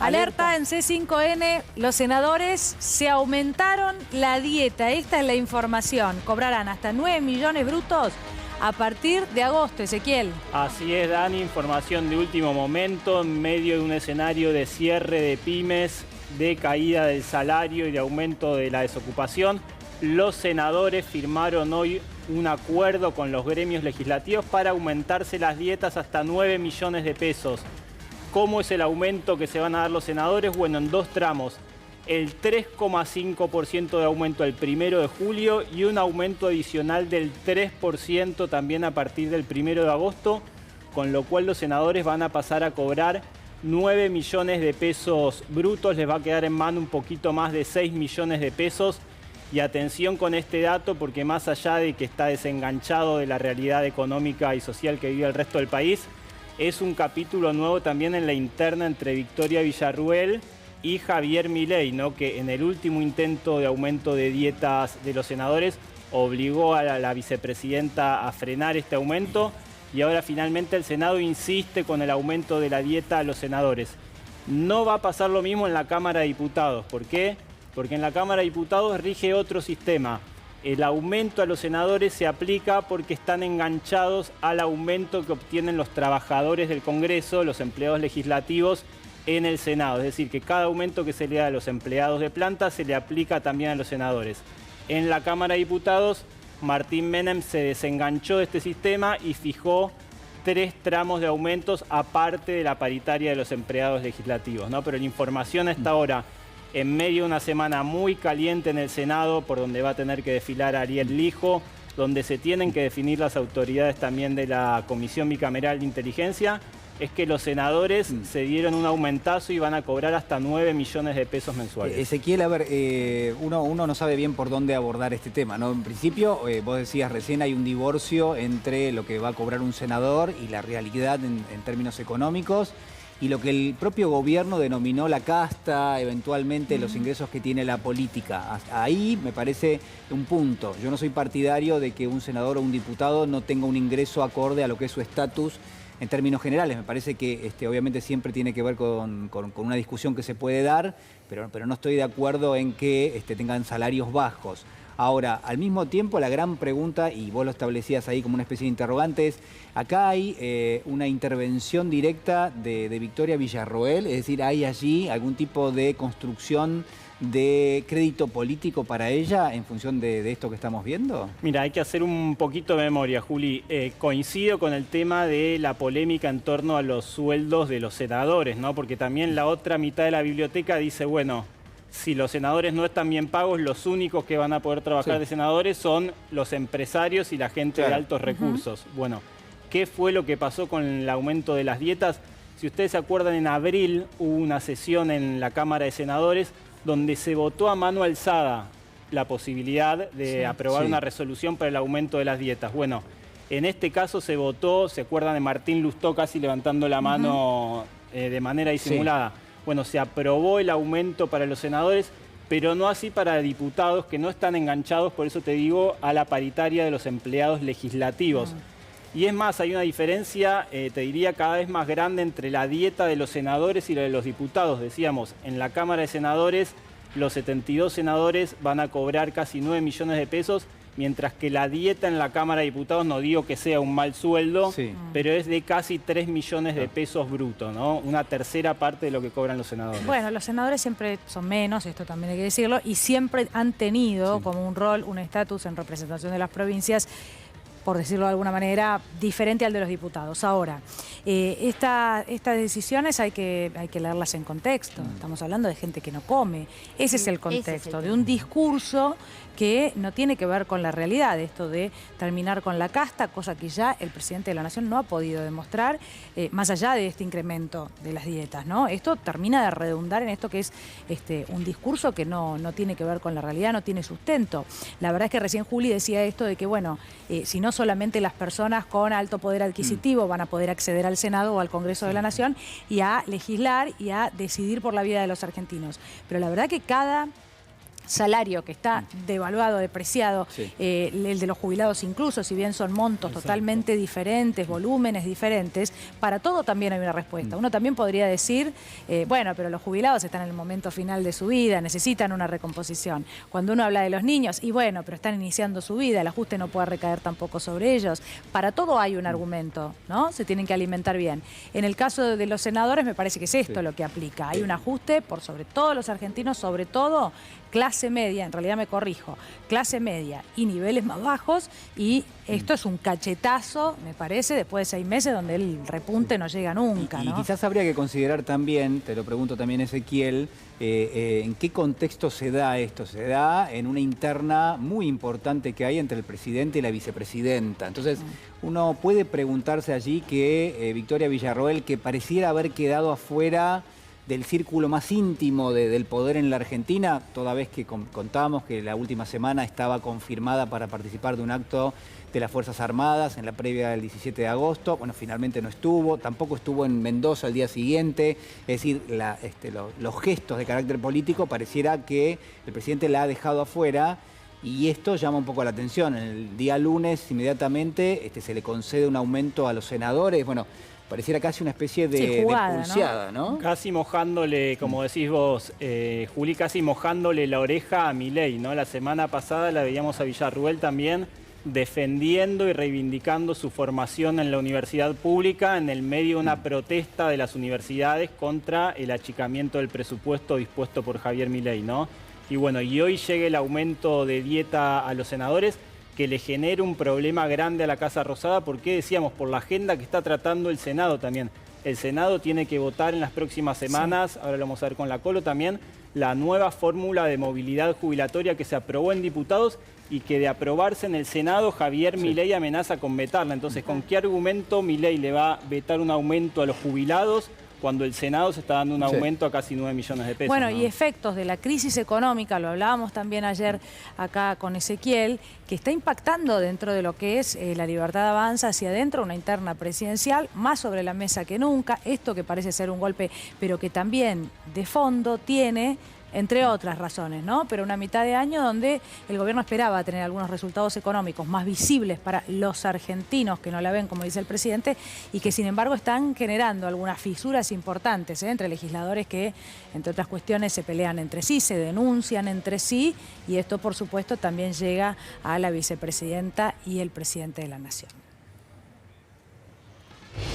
Alerta en C5N, los senadores se aumentaron la dieta. Esta es la información. Cobrarán hasta 9 millones brutos a partir de agosto, Ezequiel. Así es, Dani, información de último momento en medio de un escenario de cierre de pymes, de caída del salario y de aumento de la desocupación. Los senadores firmaron hoy un acuerdo con los gremios legislativos para aumentarse las dietas hasta 9 millones de pesos. ¿Cómo es el aumento que se van a dar los senadores? Bueno, en dos tramos. El 3,5% de aumento el 1 de julio y un aumento adicional del 3% también a partir del 1 de agosto, con lo cual los senadores van a pasar a cobrar 9 millones de pesos brutos, les va a quedar en mano un poquito más de 6 millones de pesos. Y atención con este dato, porque más allá de que está desenganchado de la realidad económica y social que vive el resto del país, es un capítulo nuevo también en la interna entre Victoria Villarruel y Javier Milei, ¿no? Que en el último intento de aumento de dietas de los senadores obligó a la vicepresidenta a frenar este aumento y ahora finalmente el Senado insiste con el aumento de la dieta a los senadores. No va a pasar lo mismo en la Cámara de Diputados. ¿Por qué? Porque en la Cámara de Diputados rige otro sistema. El aumento a los senadores se aplica porque están enganchados al aumento que obtienen los trabajadores del Congreso, los empleados legislativos en el Senado. Es decir, que cada aumento que se le da a los empleados de planta se le aplica también a los senadores. En la Cámara de Diputados, Martín Menem se desenganchó de este sistema y fijó 3 tramos de aumentos aparte de la paritaria de los empleados legislativos, ¿no? Pero la información a esta hora, en medio de una semana muy caliente en el Senado, por donde va a tener que desfilar Ariel Lijo, donde se tienen que definir las autoridades también de la Comisión Bicameral de Inteligencia, es que los senadores se dieron un aumentazo y van a cobrar hasta 9 millones de pesos mensuales. Ezequiel, a ver, uno no sabe bien por dónde abordar este tema, ¿no? En principio, vos decías recién, hay un divorcio entre lo que va a cobrar un senador y la realidad en términos económicos, y lo que el propio gobierno denominó la casta, eventualmente los ingresos que tiene la política. Hasta ahí me parece un punto. Yo no soy partidario de que un senador o un diputado no tenga un ingreso acorde a lo que es su estatus en términos generales. Me parece que obviamente siempre tiene que ver con una discusión que se puede dar, pero no estoy de acuerdo en que tengan salarios bajos. Ahora, al mismo tiempo, la gran pregunta, y vos lo establecías ahí como una especie de interrogante, es, acá hay una intervención directa de Victoria Villarroel, es decir, ¿hay allí algún tipo de construcción de crédito político para ella en función de esto que estamos viendo? Mira, hay que hacer un poquito de memoria, Juli. Coincido con el tema de la polémica en torno a los sueldos de los senadores, ¿no? Porque también la otra mitad de la biblioteca dice, bueno, si los senadores no están bien pagos, los únicos que van a poder trabajar de senadores son los empresarios y la gente de altos recursos. Bueno, ¿qué fue lo que pasó con el aumento de las dietas? Si ustedes se acuerdan, en abril hubo una sesión en la Cámara de Senadores donde se votó a mano alzada la posibilidad de aprobar una resolución para el aumento de las dietas. Bueno, en este caso se votó, ¿se acuerdan de Martín Lustó casi levantando la mano de manera disimulada? Bueno, se aprobó el aumento para los senadores, pero no así para diputados que no están enganchados, por eso te digo, a la paritaria de los empleados legislativos. Y es más, hay una diferencia, te diría, cada vez más grande entre la dieta de los senadores y la de los diputados. Decíamos, en la Cámara de Senadores, los 72 senadores van a cobrar casi 9 millones de pesos, mientras que la dieta en la Cámara de Diputados, no digo que sea un mal sueldo, pero es de casi 3 millones de pesos brutos, ¿no? Una tercera parte de lo que cobran los senadores. Bueno, los senadores siempre son menos, esto también hay que decirlo, y siempre han tenido como un rol, un estatus en representación de las provincias, por decirlo de alguna manera, diferente al de los diputados. Ahora, estas decisiones hay que leerlas en contexto. Estamos hablando de gente que no come. Ese es el contexto, de un discurso que no tiene que ver con la realidad, esto de terminar con la casta, cosa que ya el presidente de la Nación no ha podido demostrar, más allá de este incremento de las dietas, ¿no? Esto termina de redundar en esto que es un discurso que no tiene que ver con la realidad, no tiene sustento. La verdad es que recién Juli decía esto de que, bueno, si no solamente las personas con alto poder adquisitivo van a poder acceder al Senado o al Congreso de la Nación y a legislar y a decidir por la vida de los argentinos. Pero la verdad que cada salario que está devaluado, depreciado, Sí. el de los jubilados incluso, si bien son montos totalmente diferentes, volúmenes diferentes, para todo también hay una respuesta. Uno también podría decir, bueno, pero los jubilados están en el momento final de su vida, necesitan una recomposición. Cuando uno habla de los niños, y bueno, pero están iniciando su vida, el ajuste no puede recaer tampoco sobre ellos. Para todo hay un argumento, ¿no? Se tienen que alimentar bien. En el caso de los senadores me parece que es esto lo que aplica. Hay un ajuste por sobre todos los argentinos, sobre todo clase media, en realidad me corrijo, clase media y niveles más bajos, y esto es un cachetazo, me parece, después de 6 meses donde el repunte no llega nunca, Y ¿no? quizás habría que considerar también, te lo pregunto también Ezequiel, ¿en qué contexto se da esto? Se da en una interna muy importante que hay entre el presidente y la vicepresidenta. Entonces, uno puede preguntarse allí que Victoria Villarroel, que pareciera haber quedado afuera del círculo más íntimo del poder en la Argentina, toda vez que contábamos que la última semana estaba confirmada para participar de un acto de las Fuerzas Armadas en la previa del 17 de agosto. Bueno, finalmente no estuvo, tampoco estuvo en Mendoza el día siguiente. Es decir, los gestos de carácter político pareciera que el presidente la ha dejado afuera. Y esto llama un poco la atención. El día lunes, inmediatamente, se le concede un aumento a los senadores. Bueno, pareciera casi una especie de jugada, pulseada, ¿no? Casi mojándole, como decís vos, Juli, casi mojándole la oreja a Milei, ¿no? La semana pasada la veíamos a Villarruel también defendiendo y reivindicando su formación en la universidad pública en el medio de una protesta de las universidades contra el achicamiento del presupuesto dispuesto por Javier Milei, ¿no? Y bueno, y hoy llega el aumento de dieta a los senadores, que le genera un problema grande a la Casa Rosada, porque decíamos, por la agenda que está tratando el Senado también. El Senado tiene que votar en las próximas semanas, ahora lo vamos a ver con la Colo también, la nueva fórmula de movilidad jubilatoria que se aprobó en diputados y que de aprobarse en el Senado, Javier Milei amenaza con vetarla. Entonces, ¿con qué argumento Milei le va a vetar un aumento a los jubilados cuando el Senado se está dando un aumento a casi 9 millones de pesos? Bueno, ¿no? y efectos de la crisis económica, lo hablábamos también ayer acá con Ezequiel, que está impactando dentro de lo que es la Libertad Avanza hacia adentro, una interna presidencial, más sobre la mesa que nunca, esto que parece ser un golpe, pero que también de fondo tiene, entre otras razones, ¿no? Pero una mitad de año donde el gobierno esperaba tener algunos resultados económicos más visibles para los argentinos que no la ven, como dice el presidente, y que sin embargo están generando algunas fisuras importantes entre legisladores que, entre otras cuestiones, se pelean entre sí, se denuncian entre sí, y esto por supuesto también llega a la vicepresidenta y el presidente de la Nación.